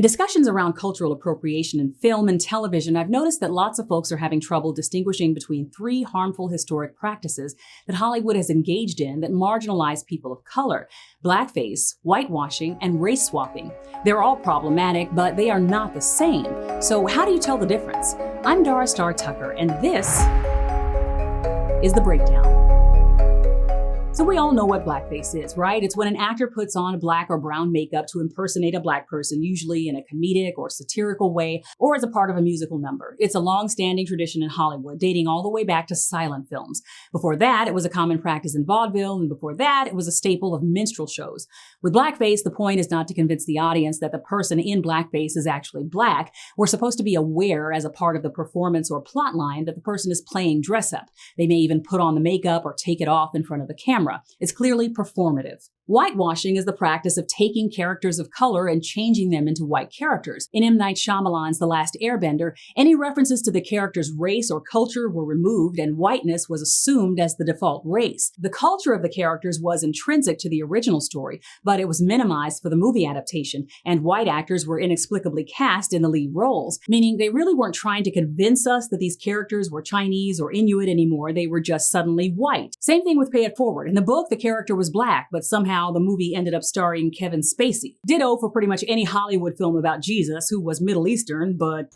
In discussions around cultural appropriation in film and television, I've noticed that lots of folks are having trouble distinguishing between three harmful historic practices that Hollywood has engaged in that marginalize people of color: blackface, whitewashing, and race swapping. They're all problematic, but they are not the same. So how do you tell the difference? I'm Dara Star Tucker, and this is The Breakdown. So we all know what blackface is, right? It's when an actor puts on black or brown makeup to impersonate a black person, usually in a comedic or satirical way, or as a part of a musical number. It's a long-standing tradition in Hollywood, dating all the way back to silent films. Before that, it was a common practice in vaudeville, and before that, it was a staple of minstrel shows. With blackface, the point is not to convince the audience that the person in blackface is actually black. We're supposed to be aware, as a part of the performance or plot line, that the person is playing dress-up. They may even put on the makeup or take it off in front of the camera. It's clearly performative. Whitewashing is the practice of taking characters of color and changing them into white characters. In M. Night Shyamalan's The Last Airbender, any references to the character's race or culture were removed and whiteness was assumed as the default race. The culture of the characters was intrinsic to the original story, but it was minimized for the movie adaptation, and white actors were inexplicably cast in the lead roles, meaning they really weren't trying to convince us that these characters were Chinese or Inuit anymore. They were just suddenly white. Same thing with Pay It Forward. In the book, the character was black, but somehow the movie ended up starring Kevin Spacey. Ditto for pretty much any Hollywood film about Jesus who was Middle Eastern, but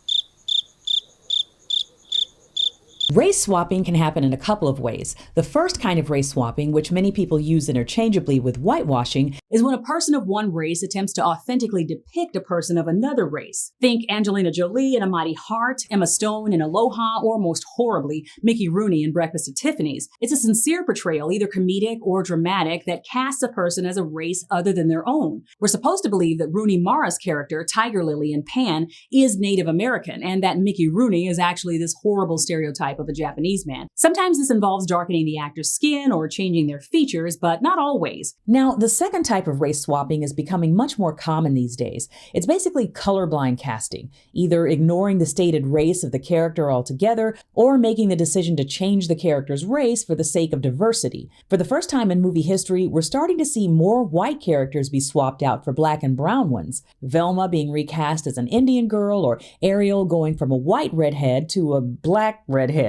race swapping can happen in a couple of ways. The first kind of race swapping, which many people use interchangeably with whitewashing, is when a person of one race attempts to authentically depict a person of another race. Think Angelina Jolie in A Mighty Heart, Emma Stone in Aloha, or most horribly, Mickey Rooney in Breakfast at Tiffany's. It's a sincere portrayal, either comedic or dramatic, that casts a person as a race other than their own. We're supposed to believe that Rooney Mara's character, Tiger Lily in Pan, is Native American, and that Mickey Rooney is actually this horrible stereotype of a Japanese man. Sometimes this involves darkening the actor's skin or changing their features, but not always. Now, the second type of race swapping is becoming much more common these days. It's basically colorblind casting, either ignoring the stated race of the character altogether or making the decision to change the character's race for the sake of diversity. For the first time in movie history, we're starting to see more white characters be swapped out for black and brown ones. Velma being recast as an Indian girl, or Ariel going from a white redhead to a black redhead.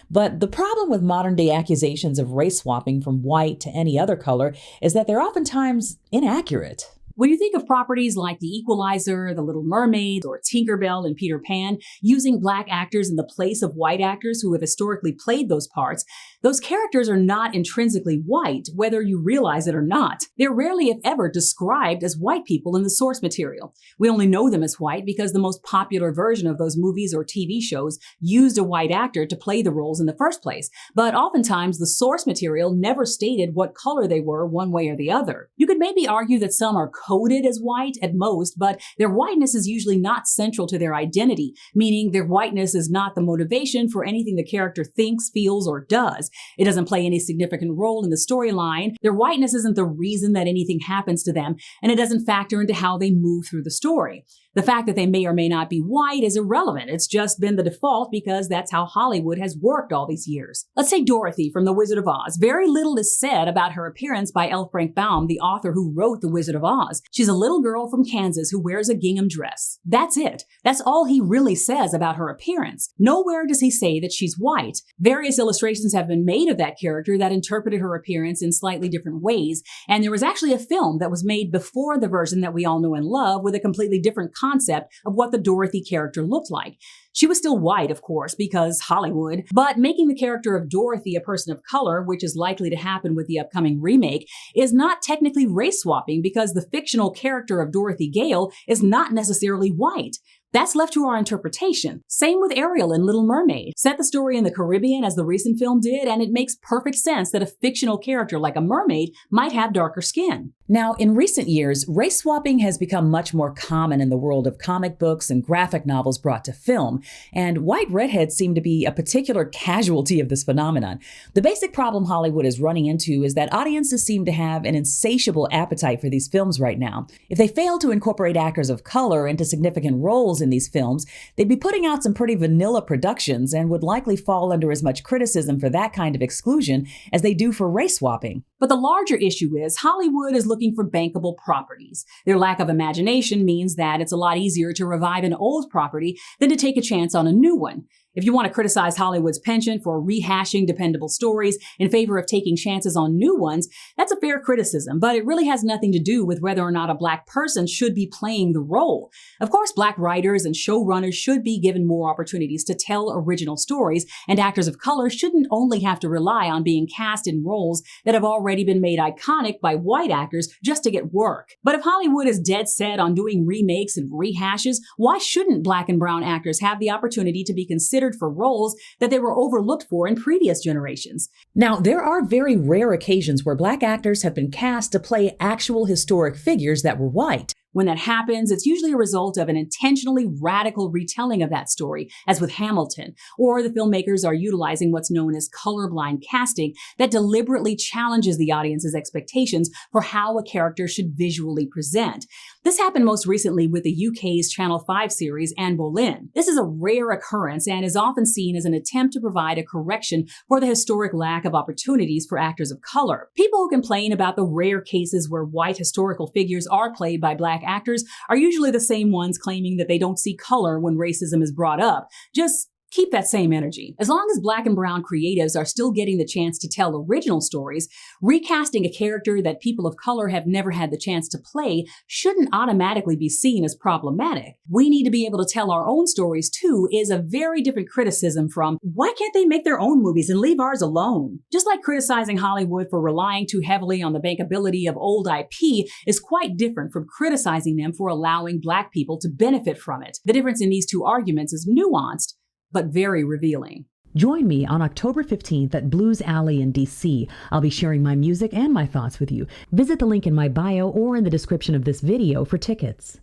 But the problem with modern-day accusations of race swapping from white to any other color is that they're oftentimes inaccurate. When you think of properties like The Equalizer, The Little Mermaid, or Tinkerbell and Peter Pan, using black actors in the place of white actors who have historically played those parts, those characters are not intrinsically white, whether you realize it or not. They're rarely, if ever, described as white people in the source material. We only know them as white because the most popular version of those movies or TV shows used a white actor to play the roles in the first place. But oftentimes, the source material never stated what color they were one way or the other. You could maybe argue that some are coded as white at most, but their whiteness is usually not central to their identity, meaning their whiteness is not the motivation for anything the character thinks, feels, or does. It doesn't play any significant role in the storyline. Their whiteness isn't the reason that anything happens to them, and it doesn't factor into how they move through the story. The fact that they may or may not be white is irrelevant. It's just been the default because that's how Hollywood has worked all these years. Let's say Dorothy from The Wizard of Oz. Very little is said about her appearance by L. Frank Baum, the author who wrote The Wizard of Oz. She's a little girl from Kansas who wears a gingham dress. That's it. That's all he really says about her appearance. Nowhere does he say that she's white. Various illustrations have been made of that character that interpreted her appearance in slightly different ways, and there was actually a film that was made before the version that we all know and love with a completely different concept of what the Dorothy character looked like. She was still white, of course, because Hollywood, but making the character of Dorothy a person of color, which is likely to happen with the upcoming remake, is not technically race swapping because the fictional character of Dorothy Gale is not necessarily white. That's left to our interpretation. Same with Ariel in Little Mermaid. Set the story in the Caribbean as the recent film did, and it makes perfect sense that a fictional character like a mermaid might have darker skin. Now, in recent years, race swapping has become much more common in the world of comic books and graphic novels brought to film, and white redheads seem to be a particular casualty of this phenomenon. The basic problem Hollywood is running into is that audiences seem to have an insatiable appetite for these films right now. If they fail to incorporate actors of color into significant roles in these films, they'd be putting out some pretty vanilla productions and would likely fall under as much criticism for that kind of exclusion as they do for race swapping. But the larger issue is Hollywood is looking looking for bankable properties. Their lack of imagination means that it's a lot easier to revive an old property than to take a chance on a new one. If you want to criticize Hollywood's penchant for rehashing dependable stories in favor of taking chances on new ones, that's a fair criticism, but it really has nothing to do with whether or not a Black person should be playing the role. Of course, Black writers and showrunners should be given more opportunities to tell original stories, and actors of color shouldn't only have to rely on being cast in roles that have already been made iconic by white actors just to get work. But if Hollywood is dead set on doing remakes and rehashes, why shouldn't Black and brown actors have the opportunity to be considered for roles that they were overlooked for in previous generations? Now, there are very rare occasions where Black actors have been cast to play actual historic figures that were white. When that happens, it's usually a result of an intentionally radical retelling of that story, as with Hamilton, or the filmmakers are utilizing what's known as colorblind casting that deliberately challenges the audience's expectations for how a character should visually present. This happened most recently with the UK's Channel 5 series Anne Boleyn. This is a rare occurrence and is often seen as an attempt to provide a correction for the historic lack of opportunities for actors of color. People who complain about the rare cases where white historical figures are played by Black actors are usually the same ones claiming that they don't see color when racism is brought up. Just keep that same energy. As long as Black and brown creatives are still getting the chance to tell original stories, recasting a character that people of color have never had the chance to play shouldn't automatically be seen as problematic. We need to be able to tell our own stories too is a very different criticism from, why can't they make their own movies and leave ours alone? Just like criticizing Hollywood for relying too heavily on the bankability of old IP is quite different from criticizing them for allowing Black people to benefit from it. The difference in these two arguments is nuanced, but very revealing. Join me on October 15th at Blues Alley in DC. I'll be sharing my music and my thoughts with you. Visit the link in my bio or in the description of this video for tickets.